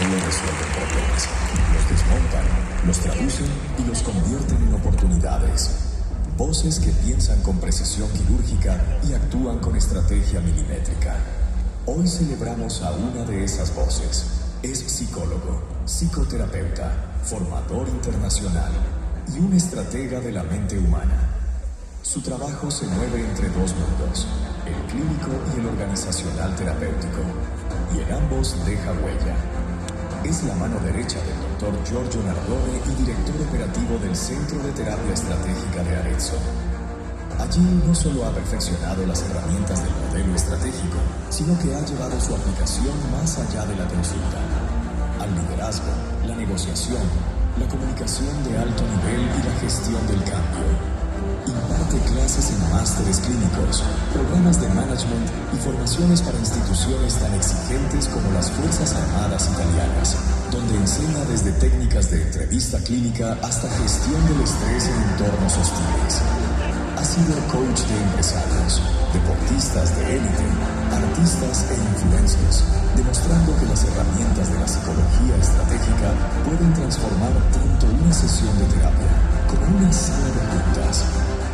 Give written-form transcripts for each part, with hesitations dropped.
solo resuelven problemas, los desmontan, los traducen y los convierten en oportunidades. Voces que piensan con precisión quirúrgica y actúan con estrategia milimétrica. Hoy celebramos a una de esas voces. Es psicólogo, psicoterapeuta, formador internacional y un estratega de la mente humana. Su trabajo se mueve entre dos mundos, el clínico y el organizacional terapéutico, y en ambos deja huella. Es la mano derecha del Dr. Giorgio Nardone y director operativo del Centro de Terapia Estratégica de Arezzo. Allí no solo ha perfeccionado las herramientas del modelo estratégico, sino que ha llevado su aplicación más allá de la consulta, al liderazgo, la negociación, la comunicación de alto nivel y la gestión del cambio. Imparte clases en másteres clínicos, programas de management y formaciones para instituciones tan exigentes como las Fuerzas Armadas Italianas, donde enseña desde técnicas de entrevista clínica hasta gestión del estrés en entornos hostiles. Ha sido coach de empresarios, deportistas de élite, artistas e influencers, demostrando que las herramientas de la psicología estratégica pueden transformar tanto una sesión de terapia como una sala de juntas.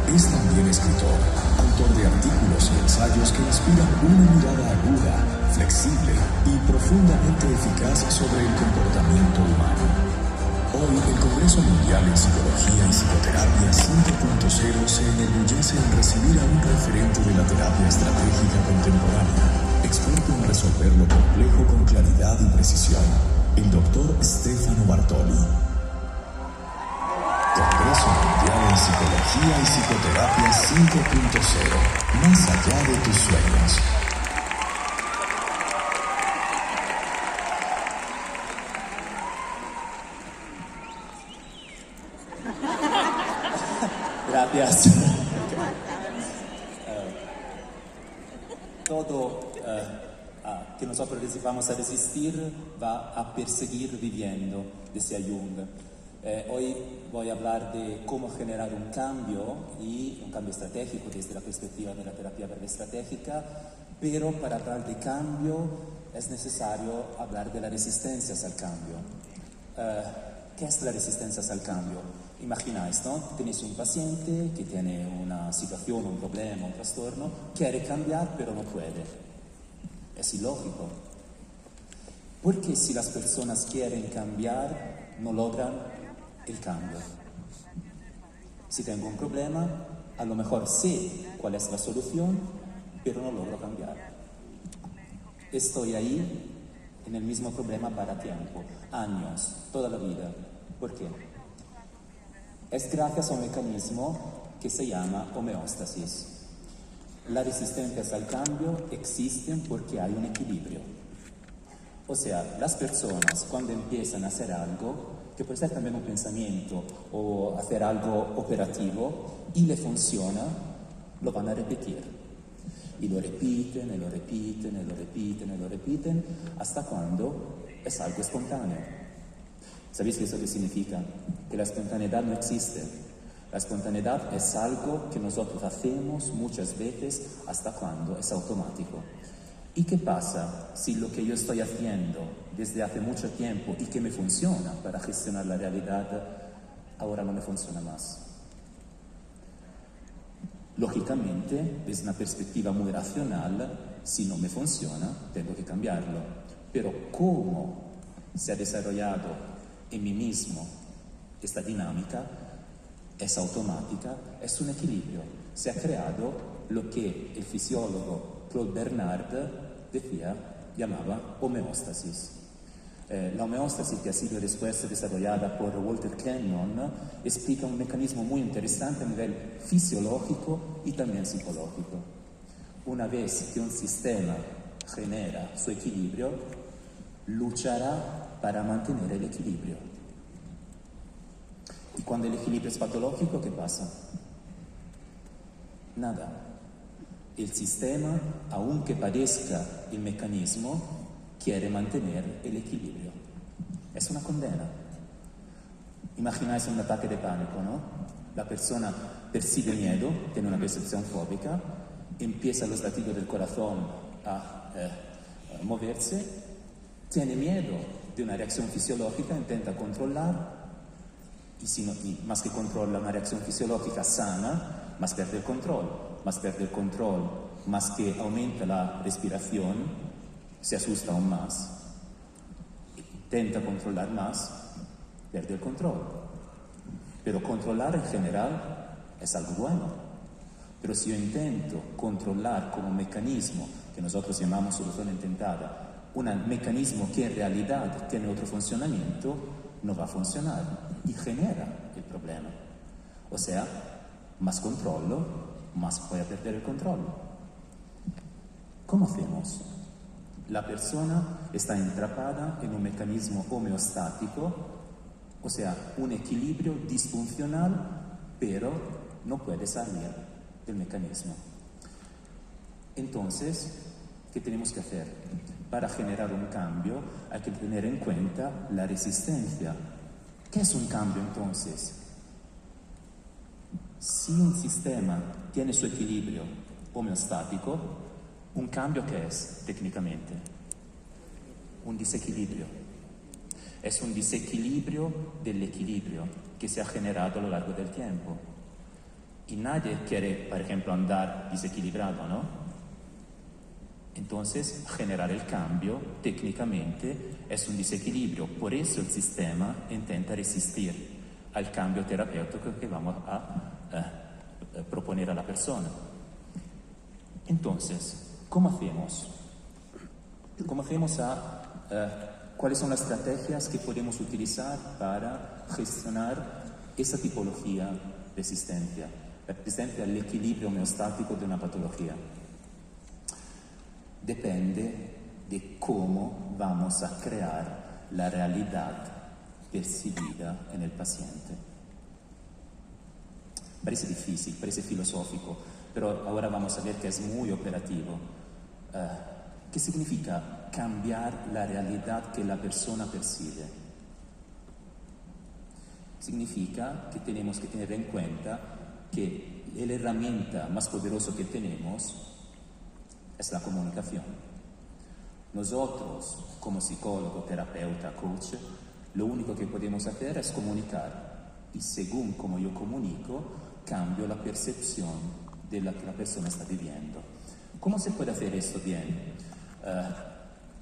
Es también escritor, autor de artículos y ensayos que inspiran una mirada aguda, flexible y profundamente eficaz sobre el comportamiento humano. Hoy, el Congreso Mundial en Psicología y Psicoterapia 5.0 se enorgullece en recibir a un referente de la terapia estratégica contemporánea, experto en resolver lo complejo con claridad y precisión, el Dr. Stefano Bartoli. Congreso Mundial en Psicología y Psicoterapia 5.0, más allá de tus sueños. Gracias. Todo que nosotros vamos a resistir va a perseguir viviendo, decía Jung. Hoy voy a hablar de cómo generar un cambio y un cambio estratégico desde la perspectiva de la terapia breve estratégica, pero para hablar de cambio es necesario hablar de las resistencias al cambio. ¿Qué es la resistencia al cambio? Imagináis, ¿no? Tenéis un paciente que tiene una situación, un problema, un trastorno, quiere cambiar pero no puede. Es ilógico. Porque si las personas quieren cambiar, no logran el cambio. Si tengo un problema, a lo mejor sé cuál es la solución, pero no logro cambiar. Estoy ahí en el mismo problema para tiempo, años, toda la vida. ¿Por qué? Es gracias a un mecanismo que se llama homeostasis. Las resistencias al cambio existen porque hay un equilibrio. O sea, las personas cuando empiezan a hacer algo, que puede ser también un pensamiento o hacer algo operativo, y le funciona, lo van a repetir. Y lo repiten, y lo repiten, y lo repiten, y lo repiten, hasta cuando es algo espontáneo. ¿Sabéis eso qué significa? Que la espontaneidad no existe. La espontaneidad es algo que nosotros hacemos muchas veces hasta cuando es automático. ¿Y qué pasa si lo que yo estoy haciendo desde hace mucho tiempo y que me funciona para gestionar la realidad, ahora no me funciona más? Lógicamente, desde una perspectiva muy racional, si no me funciona, tengo que cambiarlo. Pero ¿cómo se ha desarrollado en mí mismo esta dinámica? Es automática, es un equilibrio. Se ha creado lo que el fisiólogo Claude Bernard llamaba homeostasis. La homeostasis, que ha sido después desarrollada por Walter Cannon, explica un mecanismo muy interesante a nivel fisiológico y también psicológico. Una vez que un sistema genera su equilibrio, luchará para mantener el equilibrio. Y cuando el equilibrio es patológico, ¿qué pasa? Nada. El sistema, aunque padezca el mecanismo, quiere mantener el equilibrio. Es una condena. Imagináis un ataque de pánico, ¿no? La persona percibe miedo, tiene una percepción fóbica, empiezan los latidos del corazón a moverse tiene miedo de una reacción fisiológica, intenta controlar, y más que controla una reacción fisiológica sana, más pierde el control, más que aumenta la respiración, se asusta aún más, intenta controlar más, pierde el control. Pero controlar en general es algo bueno. Pero si yo intento controlar con un mecanismo que nosotros llamamos solución intentada, un mecanismo que en realidad tiene otro funcionamiento, no va a funcionar y genera el problema. O sea, más controlo, más voy a perder el control. ¿Cómo hacemos? La persona está atrapada en un mecanismo homeostático, o sea, un equilibrio disfuncional, pero no puede salir del mecanismo. Entonces, ¿qué tenemos que hacer? Para generar un cambio hay que tener en cuenta la resistencia. ¿Qué es un cambio entonces? Si un sistema tiene su equilibrio homeostático, ¿un cambio qué es técnicamente? Un desequilibrio. Es un desequilibrio del equilibrio que se ha generado a lo largo del tiempo. Y nadie quiere, por ejemplo, andar desequilibrado, ¿no? Entonces, generar el cambio, técnicamente, es un desequilibrio. Por eso el sistema intenta resistir al cambio terapéutico que vamos a proponer a la persona. Entonces, ¿cómo hacemos? ¿Cuáles son las estrategias que podemos utilizar para gestionar esa tipología de resistencia? La resistencia al equilibrio homeostático de una patología. Depende de cómo vamos a crear la realidad percibida en el paciente. Parece difícil, parece filosófico, pero ahora vamos a ver que es muy operativo. ¿Qué significa cambiar la realidad que la persona percibe? Significa que tenemos que tener en cuenta que la herramienta más poderosa que tenemos es la comunicación. Nosotros, como psicólogo, terapeuta, coach, lo único que podemos hacer es comunicar. Y según como yo comunico, cambio la percepción de la que la persona está viviendo. ¿Cómo se puede hacer esto bien?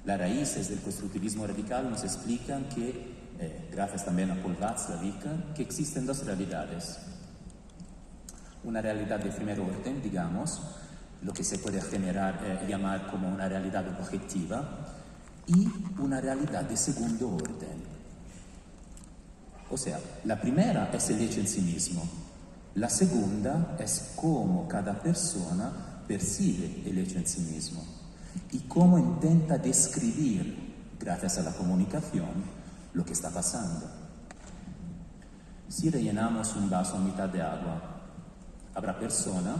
Las raíces del constructivismo radical nos explican que, gracias también a Paul Watzlawick, que existen dos realidades. Una realidad de primer orden, digamos, lo que se puede llamar como una realidad objetiva, y una realidad de segundo orden. O sea, la primera es el hecho en sí mismo, la segunda es cómo cada persona percibe el hecho en sí mismo y cómo intenta describir, gracias a la comunicación, lo que está pasando. Si rellenamos un vaso a mitad de agua, habrá personas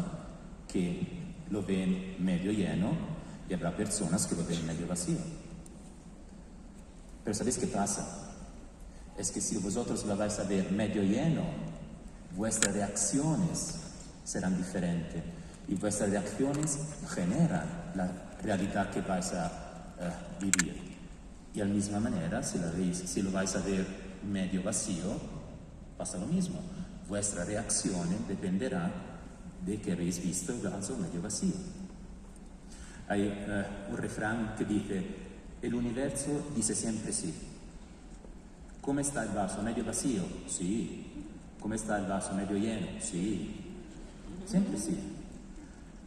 que lo ven medio lleno y habrá personas que lo ven medio vacío. Pero ¿sabéis qué pasa? Es que si vosotros lo vais a ver medio lleno, vuestras reacciones serán diferentes y vuestras reacciones generan la realidad que vais a vivir. Y de la misma manera, si lo vais a ver medio vacío, pasa lo mismo. Vuestra reacción dependerá de que habéis visto el vaso medio vacío. Hay un refrán que dice: el universo dice siempre sí. ¿Cómo está el vaso medio vacío? Sí. ¿Cómo está el vaso medio lleno? Sí. Siempre sí.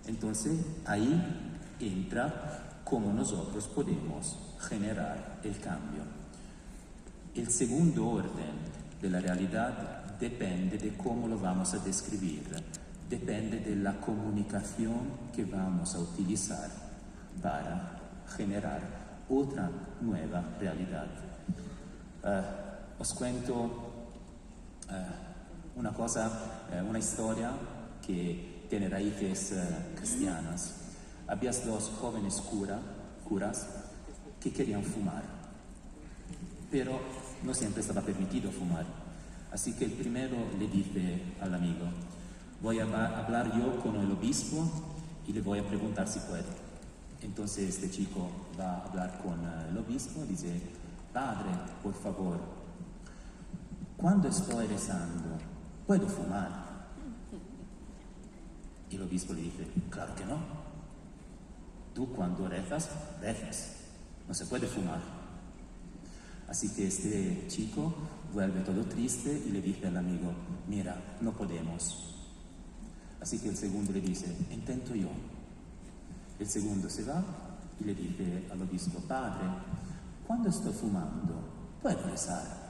Entonces ahí entra cómo nosotros podemos generar el cambio. El segundo orden de la realidad depende de cómo lo vamos a describir. Depende de la comunicación que vamos a utilizar para generar otra nueva realidad. Os cuento una cosa, una historia que tiene raíces cristianas. Había dos jóvenes curas que querían fumar, pero no siempre estaba permitido fumar. Así que el primero le dice al amigo: voy a hablar yo con el obispo y le voy a preguntar si puede. Entonces este chico va a hablar con el obispo y dice, padre, por favor, cuando estoy rezando, ¿puedo fumar? Y el obispo le dice, claro que no. Tú cuando rezas, rezas. No se puede fumar. Así que este chico vuelve todo triste y le dice al amigo, mira, no podemos. Así que el segundo le dice, intento yo. El segundo se va y le dice al obispo, padre, cuando estoy fumando, ¿puedo rezar?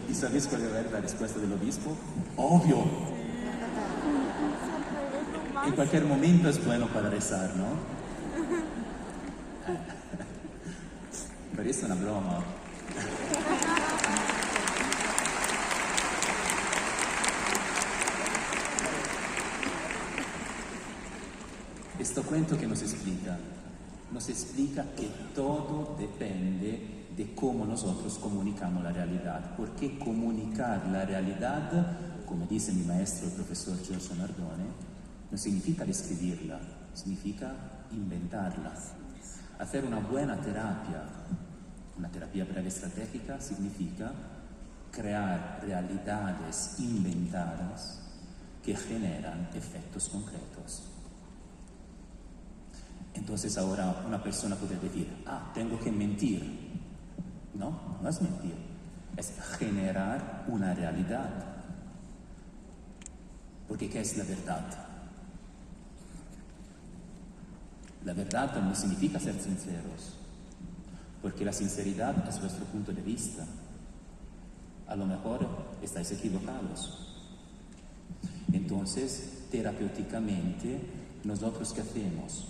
¿Y sabéis cuál era la respuesta del obispo? Obvio. En cualquier momento es bueno para rezar, ¿no? Parece una broma. Esto cuento que nos explica que todo depende de cómo nosotros comunicamos la realidad, porque comunicar la realidad, como dice mi maestro, el profesor Giorgio Nardone, no significa describirla, significa inventarla. Hacer una buena terapia, una terapia breve estratégica, significa crear realidades inventadas que generan efectos concretos. Entonces ahora una persona puede decir, tengo que mentir. No, no es mentir, es generar una realidad. Porque ¿qué es la verdad? La verdad no significa ser sinceros, porque la sinceridad es vuestro punto de vista. A lo mejor estáis equivocados. Entonces, terapéuticamente, ¿nosotros qué hacemos?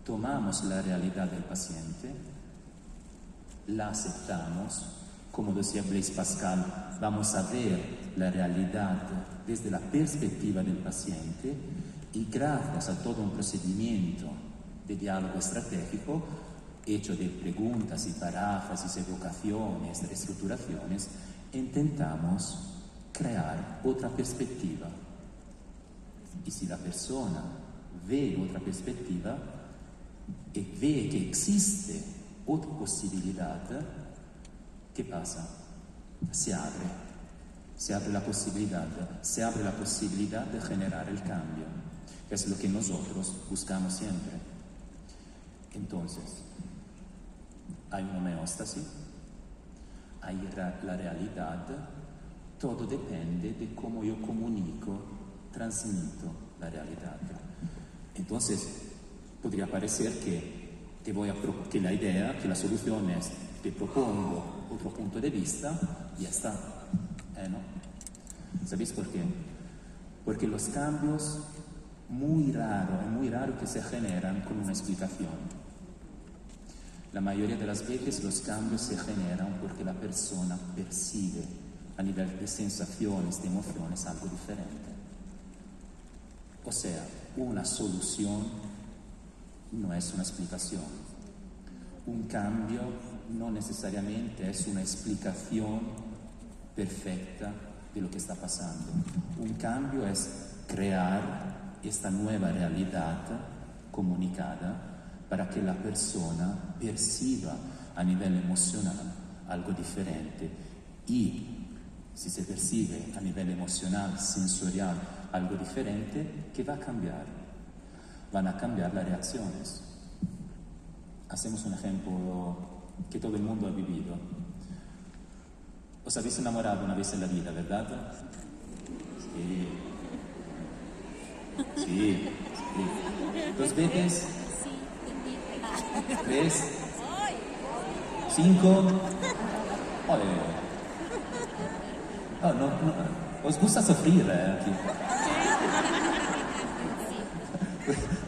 Tomamos la realidad del paciente, la aceptamos, como decía Blaise Pascal, vamos a ver la realidad desde la perspectiva del paciente y gracias a todo un procedimiento de diálogo estratégico hecho de preguntas y paráfrasis, evocaciones, reestructuraciones, intentamos crear otra perspectiva. Y si la persona ve otra perspectiva y ve que existe otra posibilidad, ¿qué pasa? Se abre la posibilidad de generar el cambio, que es lo que nosotros buscamos siempre. Entonces, hay una homeostasis, hay la realidad, todo depende de cómo yo comunico, transmito la realidad. Entonces, podría parecer que la idea, que la solución es, te propongo otro punto de vista, y ya está. ¿No? ¿Sabéis por qué? Porque los cambios, es muy raro que se generan con una explicación. La mayoría de las veces los cambios se generan porque la persona percibe a nivel de sensaciones, de emociones, algo diferente. O sea, una solución no es una explicación. Un cambio no necesariamente es una explicación perfecta de lo que está pasando. Un cambio es crear esta nueva realidad comunicada para que la persona perciba a nivel emocional algo diferente. Y si se percibe a nivel emocional, sensorial, algo diferente, ¿qué va a cambiar? Van a cambiar las reacciones. Hacemos un ejemplo que todo el mundo ha vivido. Os habéis enamorado una vez en la vida, ¿verdad? Sí. 2 veces. 3. 5. No. Os gusta sufrir aquí.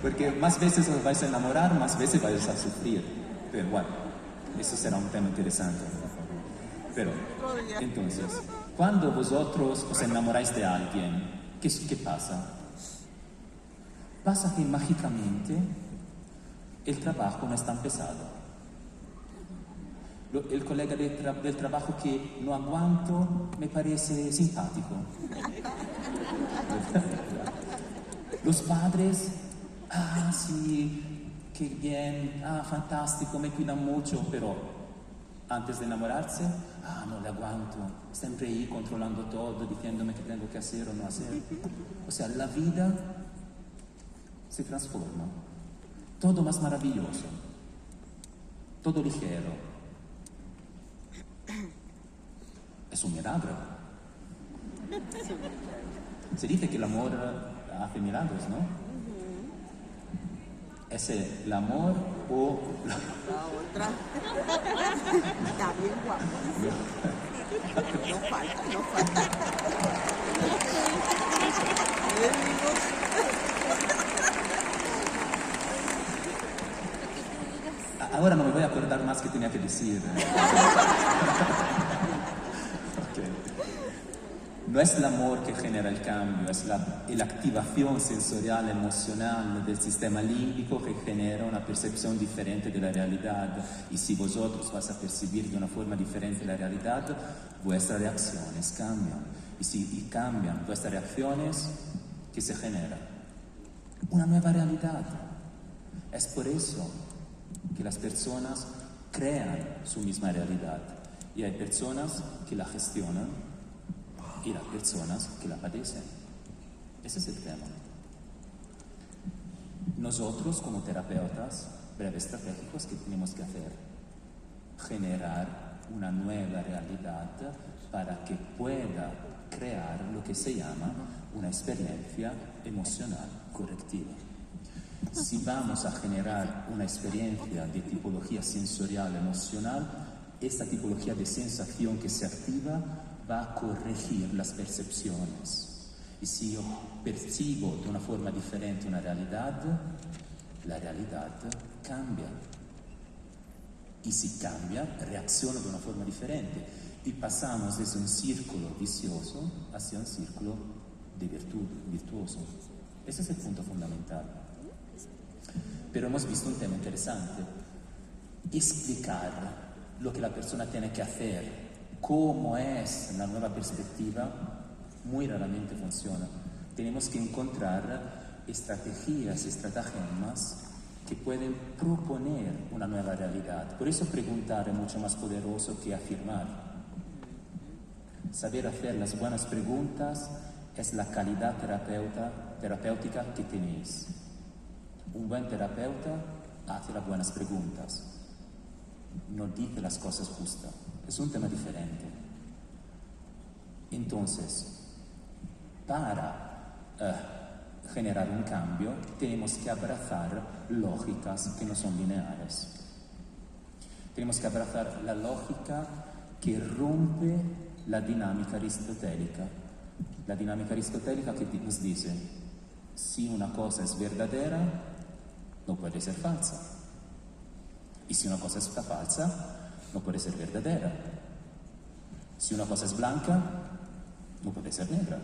Porque más veces os vais a enamorar, más veces vais a sufrir. Pero bueno, eso será un tema interesante. Pero, entonces, cuando vosotros os enamoráis de alguien, ¿qué pasa? Pasa que mágicamente el trabajo no es tan pesado. El colega del trabajo que no aguanto me parece simpático. Los padres, sí, qué bien, fantástico, me cuidan mucho, pero antes de enamorarse, no le aguanto, siempre ahí controlando todo, diciéndome qué tengo que hacer o no hacer. O sea, la vida se transforma, todo más maravilloso, todo ligero. Es un milagro. Se dice que el amor hace milagros, ¿no? ¿Es el amor o La otra. Está bien guapo. No falta, no falta. Ahora no me voy a acordar más que tenía que decir. No es el amor que genera el cambio, es la activación sensorial, emocional del sistema límbico que genera una percepción diferente de la realidad. Y si vosotros vas a percibir de una forma diferente la realidad, vuestras reacciones cambian. Y si cambian vuestras reacciones, ¿qué se genera? Una nueva realidad. Es por eso que las personas crean su misma realidad. Y hay personas que la gestionan y las personas que la padecen. Ese es el tema. Nosotros como terapeutas breves estratégicos, ¿qué tenemos que hacer? Generar una nueva realidad para que pueda crear lo que se llama una experiencia emocional correctiva. Si vamos a generar una experiencia de tipología sensorial emocional, esta tipología de sensación que se activa va a corregir las percepciones. Y si yo percibo de una forma diferente una realidad, la realidad cambia. Y si cambia, reacciono de una forma diferente. Y pasamos desde un círculo vicioso hacia un círculo de virtud, virtuoso. Ese es el punto fundamental. Pero hemos visto un tema interesante. Explicar lo que la persona tiene que hacer, cómo es la nueva perspectiva, muy raramente funciona. Tenemos que encontrar estrategias, estratagemas que pueden proponer una nueva realidad. Por eso preguntar es mucho más poderoso que afirmar. Saber hacer las buenas preguntas es la calidad terapéutica que tenéis. Un buen terapeuta hace las buenas preguntas, no dice las cosas justas. Es un tema diferente. Entonces, para generar un cambio, tenemos que abrazar lógicas que no son lineales. Tenemos que abrazar la lógica que rompe la dinámica aristotélica. La dinámica aristotélica que nos dice, si una cosa es verdadera, no puede ser falsa. Y si una cosa es falsa, no puede ser verdadera. Si una cosa es blanca, no puede ser negra.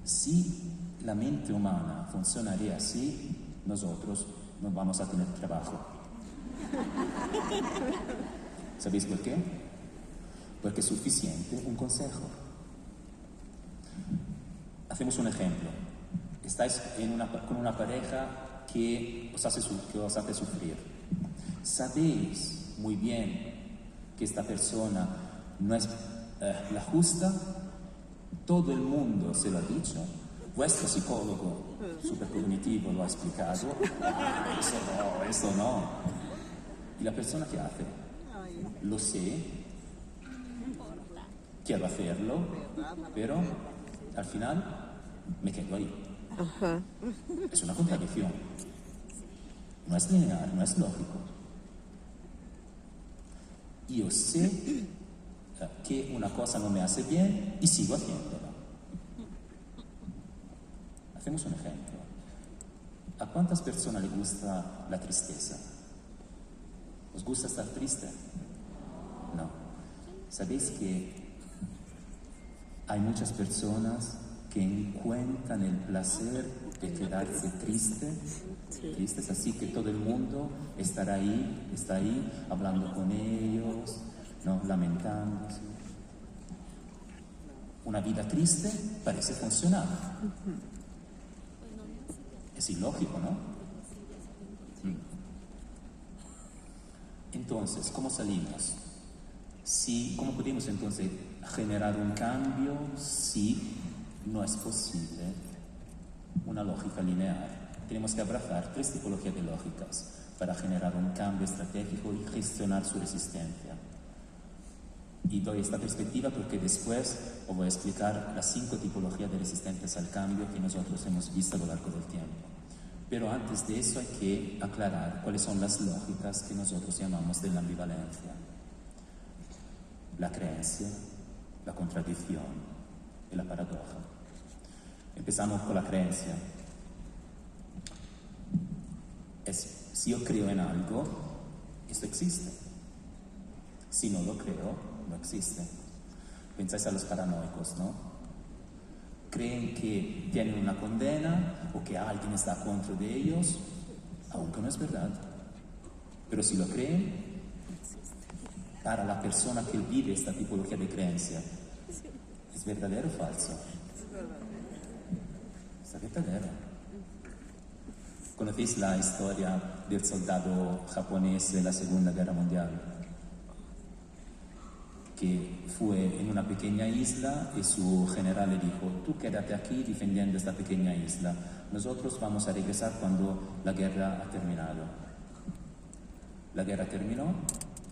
Si la mente humana funcionaría así, nosotros no vamos a tener trabajo. ¿Sabéis por qué? Porque es suficiente un consejo. Hacemos un ejemplo. Estáis con una pareja que os hace sufrir. Sabéis muy bien que esta persona no es la justa, todo el mundo se lo ha dicho, vuestro psicólogo supercognitivo lo ha explicado, eso no. ¿Y la persona qué hace? Lo sé, quiero hacerlo, pero al final me quedo ahí. Es una contradicción. No es lineal, no es lógico. Yo sé que una cosa no me hace bien y sigo haciéndola. Hacemos un ejemplo. ¿A cuántas personas les gusta la tristeza? ¿Os gusta estar triste? No. ¿Sabéis que hay muchas personas que encuentran el placer de quedarse tristes, así que todo el mundo está ahí hablando con ellos, ¿no? Lamentándose. Una vida triste parece funcionar. Es ilógico, ¿no? Entonces, ¿cómo salimos? ¿Cómo podemos entonces generar un cambio si no es posible una lógica lineal? Tenemos que abrazar 3 tipologías de lógicas para generar un cambio estratégico y gestionar su resistencia. Y doy esta perspectiva porque después os voy a explicar las 5 tipologías de resistencias al cambio que nosotros hemos visto a lo largo del tiempo. Pero antes de eso hay que aclarar cuáles son las lógicas que nosotros llamamos de la ambivalencia. La creencia, la contradicción y la paradoja. Empezamos con la creencia. Si yo creo en algo, esto existe. Si no lo creo, no existe. Pensáis a los paranoicos, ¿no? Creen que tienen una condena o que alguien está contra de ellos, aunque no es verdad. Pero si lo creen, para la persona que vive esta tipología de creencia, ¿es verdadero o falso? Es verdadero. ¿Conocéis la historia del soldado japonés de la Segunda Guerra Mundial? Que fue en una pequeña isla y su general le dijo: tú quédate aquí defendiendo esta pequeña isla, nosotros vamos a regresar cuando la guerra ha terminado. La guerra terminó,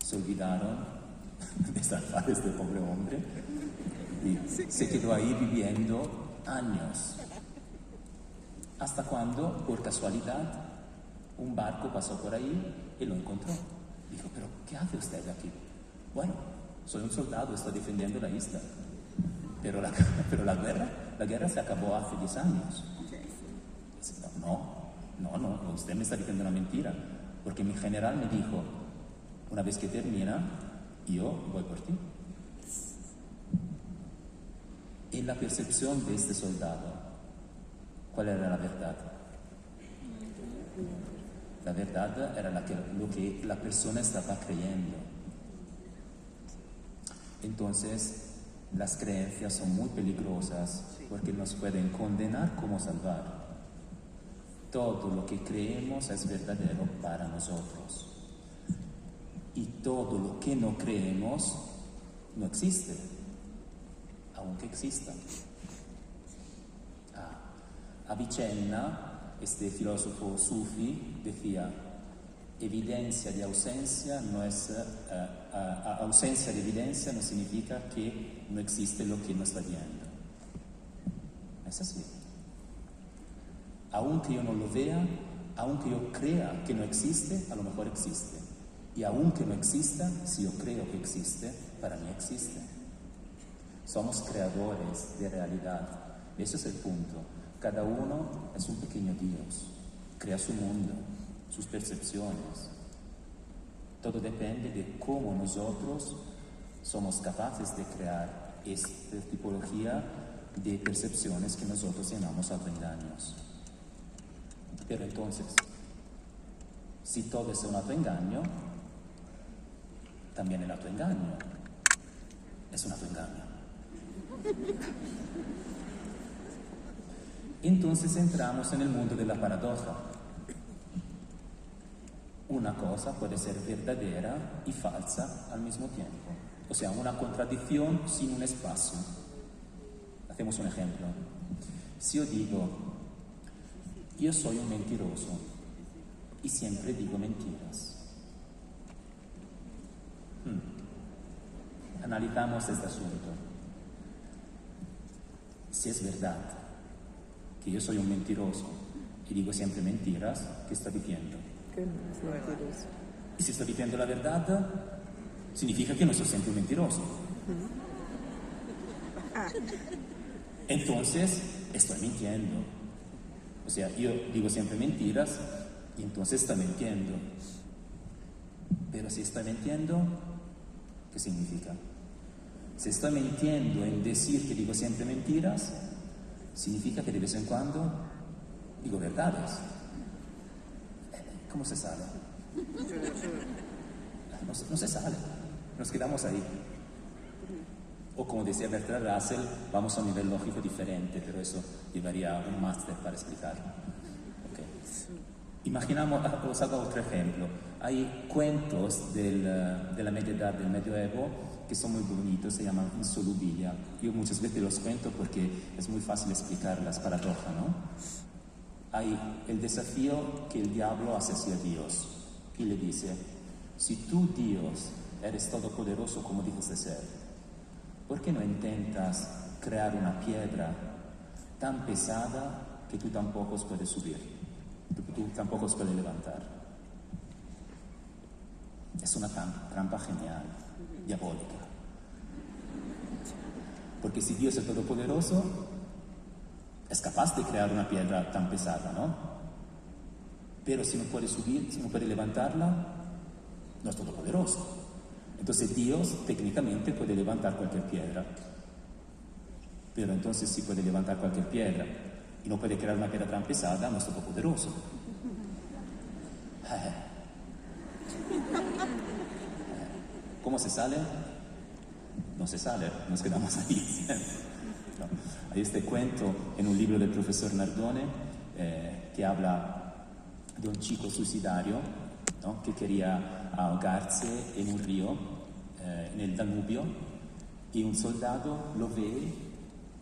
se olvidaron de salvar a este pobre hombre y se quedó ahí viviendo años, hasta cuando, por casualidad, un barco pasó por ahí y lo encontró. Dijo: ¿pero qué hace usted aquí? Bueno, soy un soldado, estoy defendiendo la isla. Pero la guerra se acabó hace 10 años. No, usted me está diciendo una mentira. Porque mi general me dijo: una vez que termina, yo voy por ti. En la percepción de este soldado, ¿cuál era la verdad? La verdad era lo que la persona estaba creyendo. Entonces, las creencias son muy peligrosas porque nos pueden condenar como salvar. Todo lo que creemos es verdadero para nosotros. Y todo lo que no creemos no existe, aunque exista. Avicenna, este filósofo sufi, decía: evidencia de ausencia no es ausencia de evidencia no significa que no existe lo que no está viendo. Es así. Aunque yo no lo vea, aunque yo crea que no existe, a lo mejor existe. Y aunque no exista, si yo creo que existe, para mí existe. Somos creadores de realidad. Ese es el punto. Cada uno es un pequeño Dios. Crea su mundo, sus percepciones. Todo depende de cómo nosotros somos capaces de crear esta tipología de percepciones que nosotros llamamos autoengaños. Pero entonces, si todo es un autoengaño, también el autoengaño es un autoengaño. Entonces entramos en el mundo de la paradoja. Una cosa puede ser verdadera y falsa al mismo tiempo. O sea, una contradicción sin un espacio. Hacemos un ejemplo. Si yo digo: yo soy un mentiroso y siempre digo mentiras. Analizamos este asunto. Si es verdad que yo soy un mentiroso y digo siempre mentiras, ¿qué está diciendo? Que no es mentiroso. Y si estoy diciendo la verdad, significa que no soy siempre un mentiroso. Entonces, estoy mintiendo. O sea, yo digo siempre mentiras y entonces estoy mintiendo. Pero si estoy mintiendo, ¿qué significa? Si estoy mintiendo en decir que digo siempre mentiras, significa que de vez en cuando digo verdades. ¿Cómo se sale? No se sale, nos quedamos ahí. O como decía Bertrand Russell, vamos a un nivel lógico diferente, pero eso llevaría un máster para explicarlo. Okay. Imaginamos, os hago otro ejemplo. Hay cuentos de la media edad, del medioevo, que son muy bonitos, se llaman Insolubilia. Yo muchas veces los cuento porque es muy fácil explicar las paradojas, ¿no? Hay el desafío que el diablo hace hacia Dios y le dice: si tú, Dios, eres todopoderoso como dices de ser, ¿por qué no intentas crear una piedra tan pesada que tú tampoco os puedes subir, que tú tampoco os puedes levantar? Es una trampa genial, diabólica. Porque si Dios es todopoderoso, es capaz de crear una piedra tan pesada, ¿no? Pero si no puede subir, si no puede levantarla, no es todopoderoso. Entonces Dios técnicamente puede levantar cualquier piedra. Pero entonces si puede levantar cualquier piedra y no puede crear una piedra tan pesada, no es todopoderoso. ¿Cómo se sale? No se sale, nos quedamos ahí. ¿No? Hay este cuento en un libro del profesor Nardone que habla de un chico suicidario, ¿no? Que quería ahogarse en un río, en el Danubio, y un soldado lo ve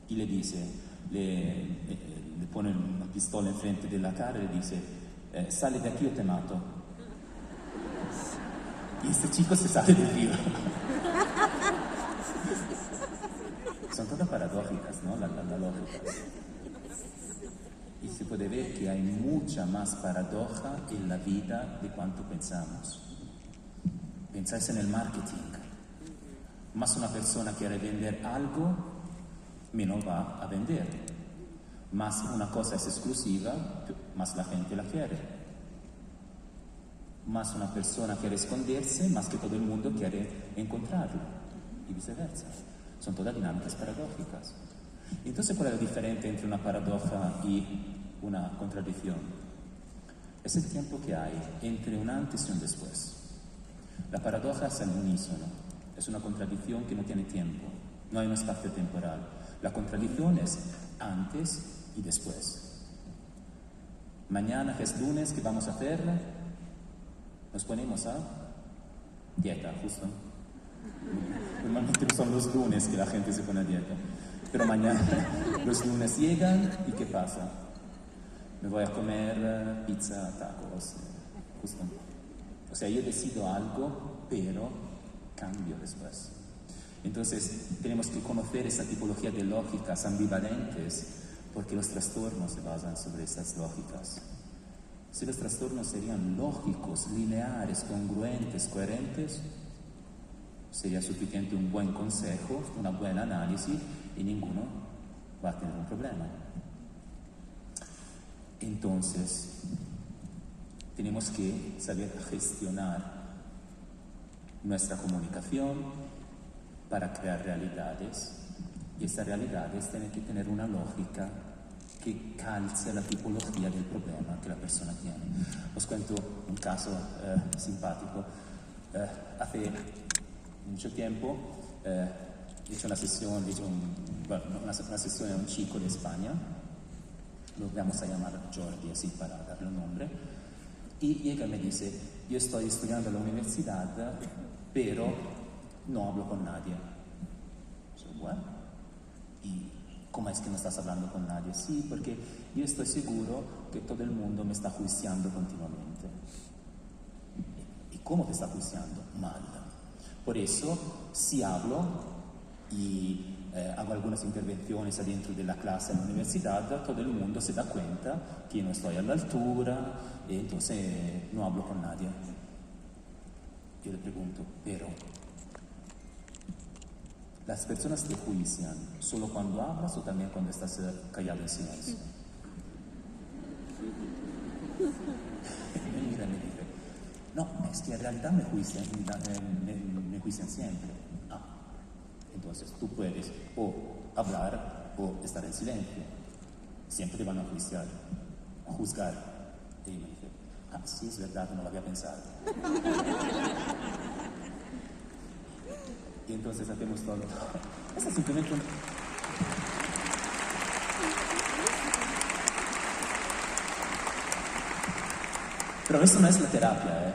y le dice, le pone una pistola enfrente de la cara y le dice: sale de aquí o te mato. Y este chico se sale del río. Son todas paradójicas, ¿no? La lógica. Y se puede ver que hay mucha más paradoja en la vida de cuanto pensamos. Pensáis en el marketing. Más una persona quiere vender algo, menos va a vender. Más una cosa es exclusiva, más la gente la quiere. Más una persona quiere esconderse, más que todo el mundo quiere encontrarlo. Y viceversa. Son todas dinámicas paradójicas. Entonces, ¿cuál es la diferencia entre una paradoja y una contradicción? Es el tiempo que hay entre un antes y un después. La paradoja es al unísono, es una contradicción que no tiene tiempo, no hay un espacio temporal. La contradicción es antes y después. Mañana, que es lunes, ¿qué vamos a hacer? Nos ponemos a dieta, justo. Normalmente son los lunes que la gente se pone a dieta. Pero mañana los lunes llegan y ¿qué pasa? Me voy a comer pizza, tacos, justo. O sea, yo decido algo, pero cambio después. Entonces, tenemos que conocer esa tipología de lógicas ambivalentes, porque los trastornos se basan sobre esas lógicas. Si los trastornos serían lógicos, lineares, congruentes, coherentes, sería suficiente un buen consejo, una buena análisis, y ninguno va a tener un problema. Entonces, tenemos que saber gestionar nuestra comunicación para crear realidades, y estas realidades tienen que tener una lógica que calce la tipología del problema que la persona tiene. Os cuento un caso simpático. Hace mucho tiempo he hecho una sesión, una sesión a un chico de España, lo vamos a llamar Jordi, así para darle un nombre, y llega y me dice: yo estoy estudiando en la universidad, pero no hablo con nadie. Yo, bueno, ¿y cómo es que no estás hablando con nadie? Sí, porque yo estoy seguro que todo el mundo me está juiciando continuamente. ¿Y cómo te está juiciando? Mal. Por eso, si hablo y hago algunas intervenciones adentro de la clase en la universidad, todo el mundo se da cuenta que no estoy a la altura y entonces no hablo con nadie. Yo le pregunto, pero ¿las personas te juician solo cuando hablas o también cuando estás callado en silencio? Me mira y me dice: no, es que en realidad me juician siempre. Ah, entonces tú puedes o hablar o estar en silencio. Siempre te van a juiciar. juzgar. Y me dije, sí, es verdad, no lo había pensado. Y entonces hacemos todo. Eso es simplemente un... Pero eso no es la terapia, ¿eh?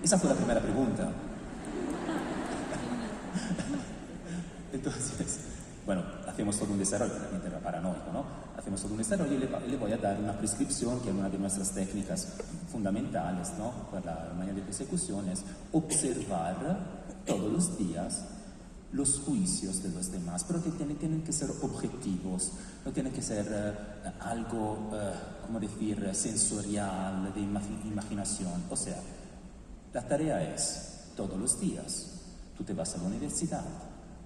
Esa fue la primera pregunta. Entonces, bueno, hacemos todo un desarrollo, realmente era paranoico, ¿no? Hacemos todo un desarrollo y le voy a dar una prescripción, que es una de nuestras técnicas fundamentales, ¿no? Para la manera de persecución es observar todos los días los juicios de los demás, pero que tienen que ser objetivos, no tienen que ser algo, ¿cómo decir?, sensorial, de imaginación. O sea, la tarea es, todos los días, tú te vas a la universidad,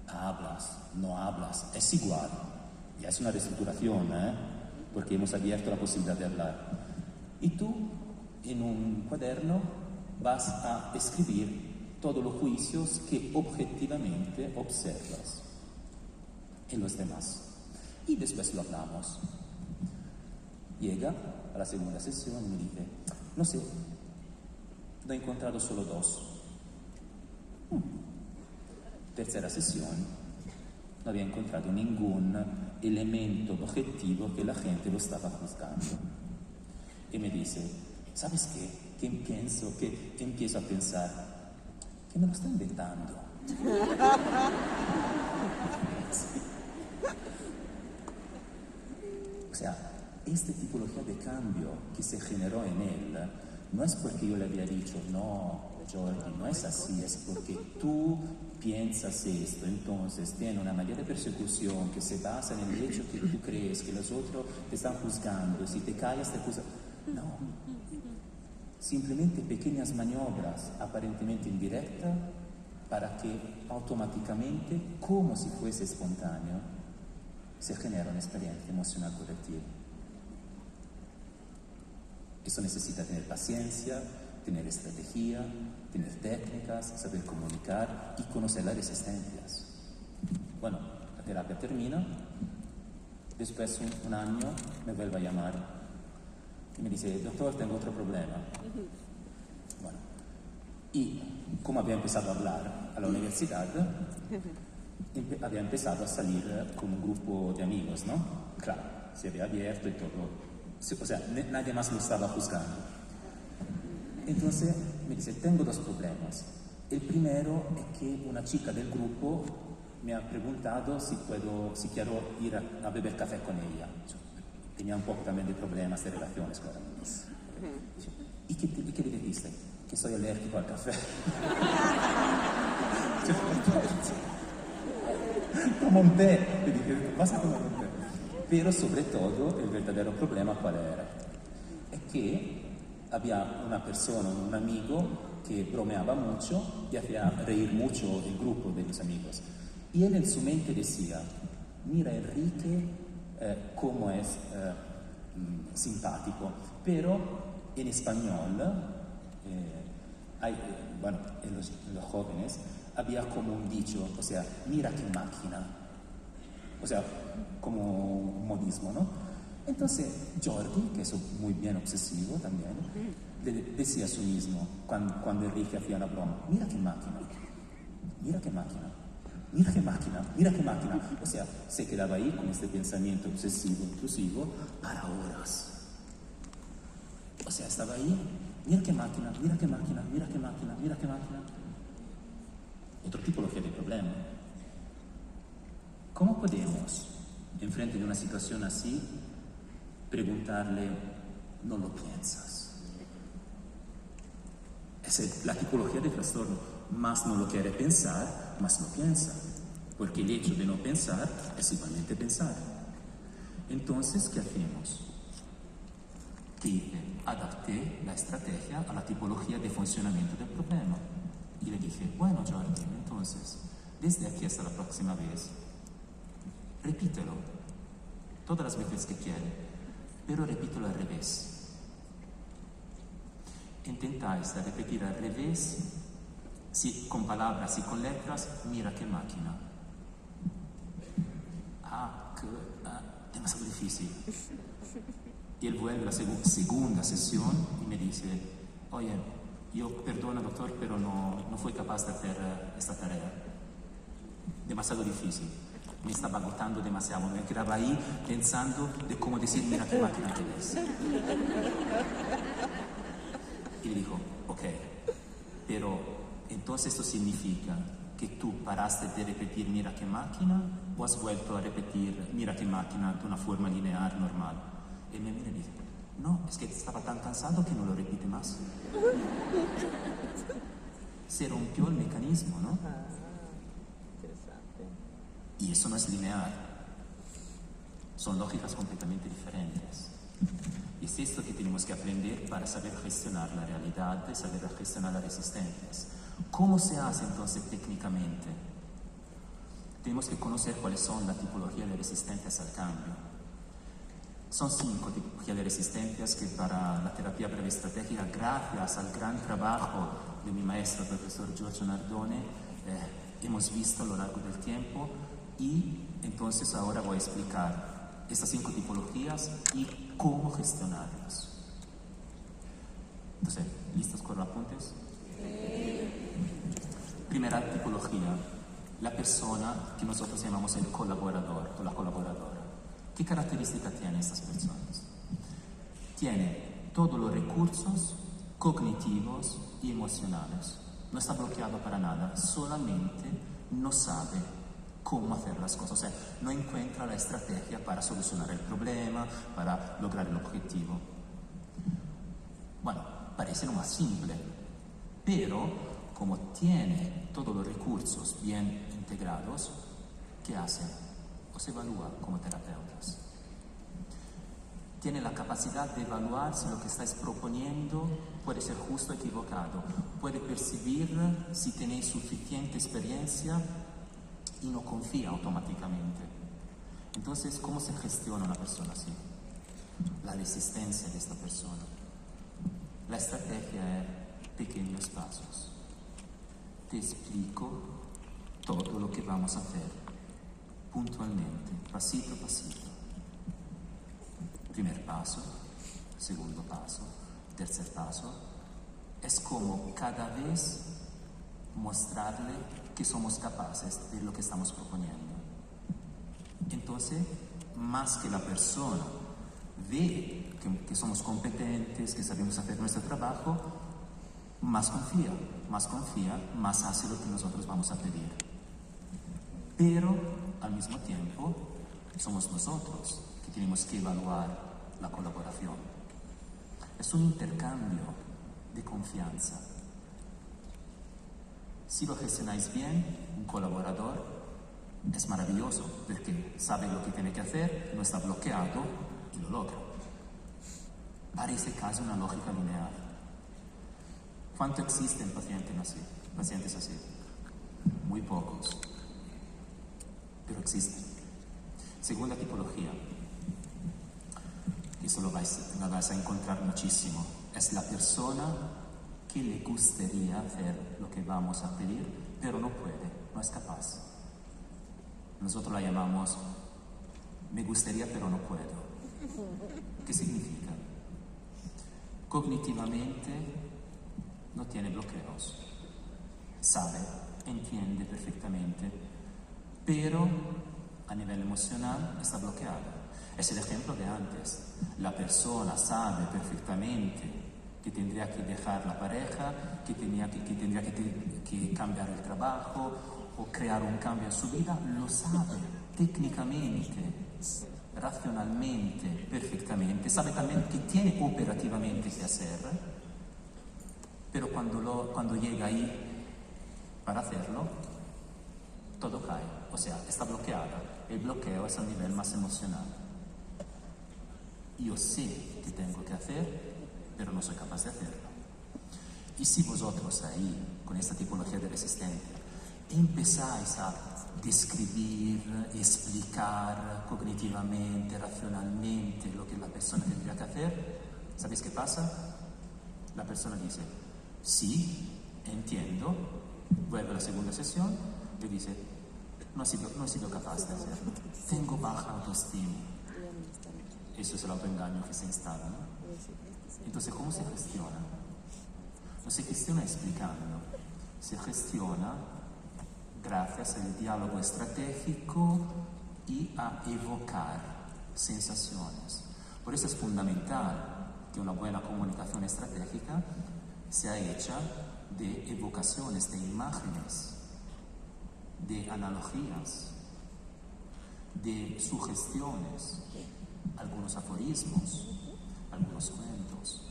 hablas, no hablas, es igual. Ya es una reestructuración, porque hemos abierto la posibilidad de hablar. Y tú, en un cuaderno, vas a escribir todos los juicios que objetivamente observas en los demás. Y después lo hablamos. Llega a la segunda sesión y me dice, no sé, lo he encontrado solo 2. Tercera sesión, no había encontrado ningún elemento objetivo que la gente lo estaba juzgando. Y me dice, ¿sabes qué? Que empiezo a pensar que me lo está inventando. Sí. O sea, esta tipología de cambio que se generó en él no es porque yo le había dicho, no, Jordi, no es así, es porque tú piensas esto, entonces tiene una manera de persecución que se basa en el hecho que tú crees que los otros te están juzgando, si te callas te acusan. No, simplemente pequeñas maniobras aparentemente indirectas para que automáticamente, como si fuese espontáneo, se genera una experiencia emocional colectiva. Eso necesita tener paciencia, tener estrategia, tener técnicas, saber comunicar y conocer las resistencias. Bueno, la terapia termina, después un año me vuelve a llamar y me dice, doctor, tengo otro problema. Bueno, y como había empezado a hablar a la universidad, había empezado a salir con un grupo de amigos, ¿no? Claro, se había abierto y todo. O sea, nadie más lo estaba juzgando. Entonces me dice, tengo 2 problemas. El primero es que una chica del grupo me ha preguntado si quiero ir a beber café con ella. Tenía un poco también de problemas de relaciones, claramente. ¿Y qué le dijiste? Que soy alérgico al café. Como un té. Le dije, vas a tomar un té. Pero sobre todo, el verdadero problema ¿cuál era? Es que había una persona, un amigo, que bromeaba mucho y hacía reír mucho el grupo de los amigos. Y él en su mente decía, mira Enrique, cómo es simpático, pero en español, bueno, en los jóvenes, había como un dicho, o sea, mira qué máquina, o sea, como un modismo, ¿no? Entonces Jordi, que es muy bien obsesivo también, le decía a sí mismo, cuando Enrique hacía una broma, mira qué máquina, mira qué máquina. Mira qué máquina, mira qué máquina. O sea, se quedaba ahí con este pensamiento obsesivo, intrusivo, para horas. O sea, estaba ahí, mira qué máquina, mira qué máquina, mira qué máquina, mira qué máquina. Otro tipología de problema. ¿Cómo podemos, en frente de una situación así, preguntarle, no lo piensas? Esa es la tipología de trastorno. Más no lo quiere pensar, más no piensa. Porque el hecho de no pensar es igualmente pensar. Entonces, ¿qué hacemos? Que adapté la estrategia a la tipología de funcionamiento del problema. Y le dije, bueno, Jordi, entonces, desde aquí hasta la próxima vez, repítelo todas las veces que quiere, pero repítelo al revés. Intentáis repetir al revés, sí, con palabras y con letras, mira qué máquina. Demasiado difícil. Y él vuelve a la segunda sesión y me dice, oye, yo perdono doctor, pero no fui capaz de hacer esta tarea. Demasiado difícil. Me estaba agotando demasiado. Me quedaba ahí pensando de cómo decir, mira qué máquina tienes. Y le dijo, ok, pero entonces esto significa que tú paraste de repetir mira qué máquina o has vuelto a repetir mira qué máquina de una forma lineal, normal. Y me mira y dice, no, es que estaba tan cansado que no lo repite más. Se rompió el mecanismo, ¿no? Interesante. Y eso no es lineal. Son lógicas completamente diferentes. Y es esto que tenemos que aprender para saber gestionar la realidad y saber gestionar las resistencias. ¿Cómo se hace entonces técnicamente? Tenemos que conocer cuáles son las tipologías de resistencias al cambio. Son 5 tipologías de resistencias que para la terapia breve estratégica, gracias al gran trabajo de mi maestro, el profesor Giorgio Nardone, hemos visto a lo largo del tiempo, y entonces ahora voy a explicar estas 5 tipologías y cómo gestionarlas. Entonces, ¿listos con los apuntes? Primera tipología, la persona que nosotros llamamos el colaborador o la colaboradora. ¿Qué características tienen estas personas? Tiene todos los recursos cognitivos y emocionales. No está bloqueado para nada, solamente no sabe cómo hacer las cosas. O sea, no encuentra la estrategia para solucionar el problema, para lograr el objetivo. Bueno, parece lo más simple, pero como tiene todos los recursos bien integrados, ¿qué hace? Os evalúa como terapeutas. Tiene la capacidad de evaluar si lo que estáis proponiendo puede ser justo o equivocado. Puede percibir si tenéis suficiente experiencia y no confía automáticamente. Entonces, ¿cómo se gestiona una persona así? La resistencia de esta persona. La estrategia es pequeños pasos. Te explico todo lo que vamos a hacer. Puntualmente, pasito a pasito. Primer paso, segundo paso, tercer paso. Es como cada vez mostrarle que somos capaces de lo que estamos proponiendo. Entonces, más que la persona ve que somos competentes, que sabemos hacer nuestro trabajo, más confía, más hace lo que nosotros vamos a pedir. Pero al mismo tiempo somos nosotros que tenemos que evaluar la colaboración. Es un intercambio de confianza. Si lo gestionáis bien, un colaborador es maravilloso porque sabe lo que tiene que hacer, no está bloqueado y lo logra. Parece casi una lógica lineal. ¿Cuánto existen pacientes así? Muy pocos. Pero existen. Segunda tipología, eso la vais a encontrar muchísimo, es la persona que le gustaría hacer lo que vamos a pedir, pero no puede, no es capaz. Nosotros la llamamos, me gustaría pero no puedo. ¿Qué significa? Cognitivamente no tiene bloqueos, sabe, entiende perfectamente, pero a nivel emocional está bloqueada. Es el ejemplo de antes. La persona sabe perfectamente que tendría que dejar la pareja, que tendría que cambiar el trabajo o crear un cambio en su vida. Lo sabe técnicamente, racionalmente, perfectamente. Sabe también que tiene operativamente que hacer, pero cuando llega ahí para hacerlo, todo cae, o sea, está bloqueada. El bloqueo es a nivel más emocional. Yo sé que tengo que hacer, pero no soy capaz de hacerlo. Y si vosotros ahí, con esta tipología de resistencia, empezáis a describir, explicar cognitivamente, racionalmente lo que la persona tendría que hacer, ¿sabéis qué pasa? La persona dice, sí, entiendo, vuelve a la segunda sesión y dice, no he sido capaz de hacerlo. Tengo baja autoestima. Eso es el autoengaño que se instala, ¿no? Entonces, ¿cómo se gestiona? No se gestiona explicando, se gestiona gracias al diálogo estratégico y a evocar sensaciones. Por eso es fundamental que una buena comunicación estratégica sea hecha de evocaciones, de imágenes, de analogías, de sugestiones, algunos aforismos, algunos cuentos.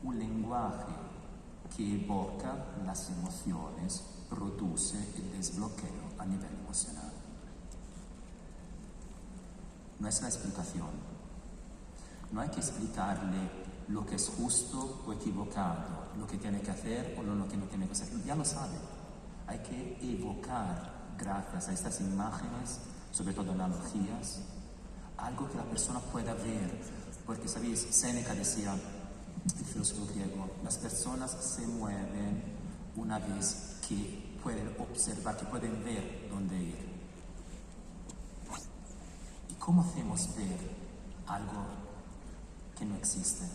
Un lenguaje que evoca las emociones produce el desbloqueo a nivel emocional. No es la explicación. No hay que explicarle lo que es justo o equivocado, lo que tiene que hacer o lo que no tiene que hacer. Ya lo sabe. Hay que evocar, gracias a estas imágenes, sobre todo analogías, algo que la persona pueda ver. Porque, ¿sabéis? Séneca decía, el filósofo griego, las personas se mueven una vez que pueden observar, que pueden ver dónde ir. ¿Y cómo hacemos ver algo que no existe?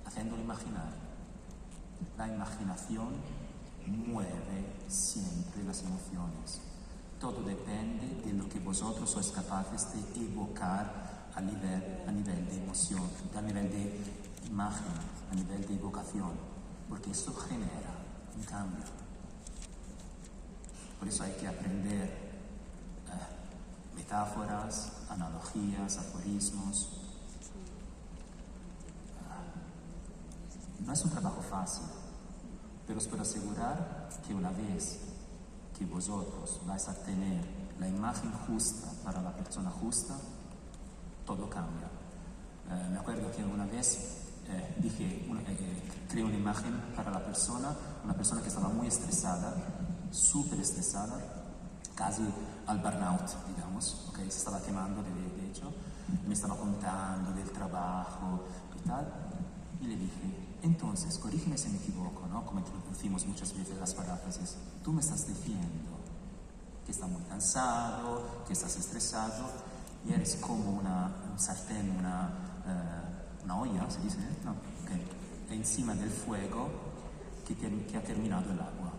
Haciéndolo imaginar. La imaginación mueve siempre las emociones. Todo depende de lo que vosotros sois capaces de evocar a nivel de emoción, a nivel de imagen, a nivel de evocación, porque esto genera un cambio. Por eso hay que aprender metáforas, analogías, aforismos. No es un trabajo fácil, pero os puedo asegurar que una vez que vosotros vais a tener la imagen justa para la persona justa, todo cambia. Me acuerdo que una vez creé una imagen para la persona, una persona que estaba muy estresada, súper estresada, casi al burnout, digamos, okay, se estaba quemando de hecho, me estaba contando del trabajo y tal, y le dije, entonces, corrígeme si me equivoco, ¿no? Como introducimos muchas veces las paráfrasis, tú me estás diciendo que estás muy cansado, que estás estresado, y eres como un sartén, una olla, ¿se dice? No, okay. Encima del fuego que ha terminado el agua.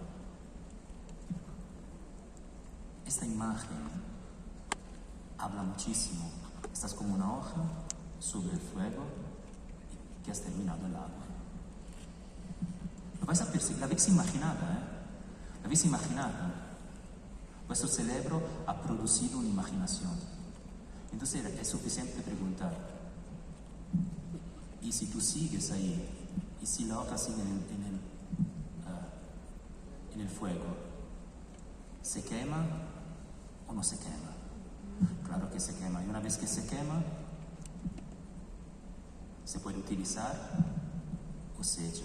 Esta imagen habla muchísimo. Estás como una hoja sobre el fuego que has terminado el agua. Lo vais a percibir, la habéis imaginada, ¿eh? La habéis imaginado. Vuestro cerebro ha producido una imaginación. Entonces es suficiente preguntar, ¿y si tú sigues ahí? ¿Y si la hoja sigue en el fuego? ¿Se quema o no se quema? Claro que se quema. Y una vez que se quema, se puede utilizar o se echa.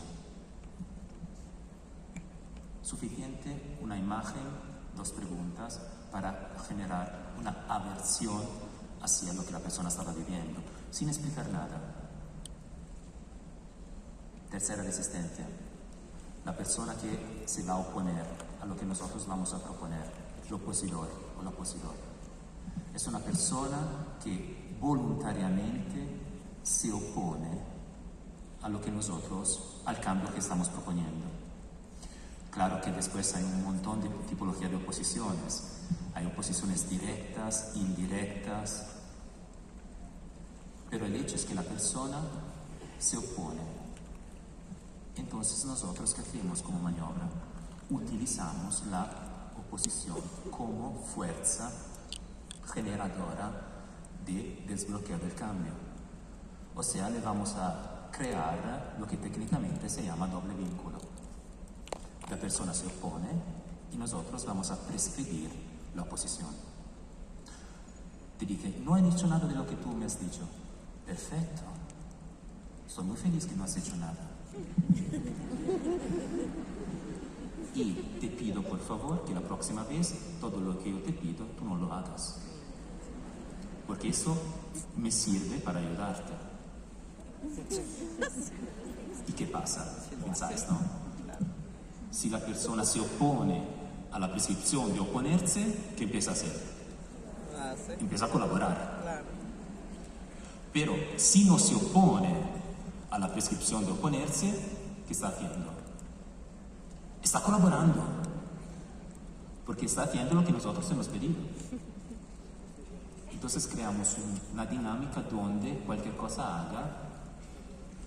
Suficiente una imagen, dos preguntas, para generar una aversión hacia lo que la persona estaba viviendo, sin explicar nada. Tercera resistencia. La persona que se va a oponer a lo que nosotros vamos a proponer, el opositor o la opositora. Es una persona que voluntariamente se opone a lo que nosotros, al cambio que estamos proponiendo. Claro que después hay un montón de tipologías de oposiciones. Hay oposiciones directas, indirectas, pero el hecho es que la persona se opone. Entonces nosotros, ¿qué hacemos como maniobra? Utilizamos la oposición como fuerza generadora de desbloqueo del cambio. O sea, le vamos a crear lo que técnicamente se llama doble vínculo. La persona se opone y nosotros vamos a prescribir la oposición. Te dice, no he dicho nada de lo que tú me has dicho. Perfecto. Estoy muy feliz que no has hecho nada. Y te pido, por favor, que la próxima vez todo lo que yo te pido, tú no lo hagas. Porque eso me sirve para ayudarte. ¿Y qué pasa? Pensáis, ¿no? Si la persona se opone a la prescripción de oponerse, ¿qué empieza a hacer? empieza a colaborar. Claro. Pero si no se opone a la prescripción de oponerse, ¿qué está haciendo? Está colaborando, porque está haciendo lo que nosotros hemos pedido. Entonces creamos una dinámica donde cualquier cosa haga,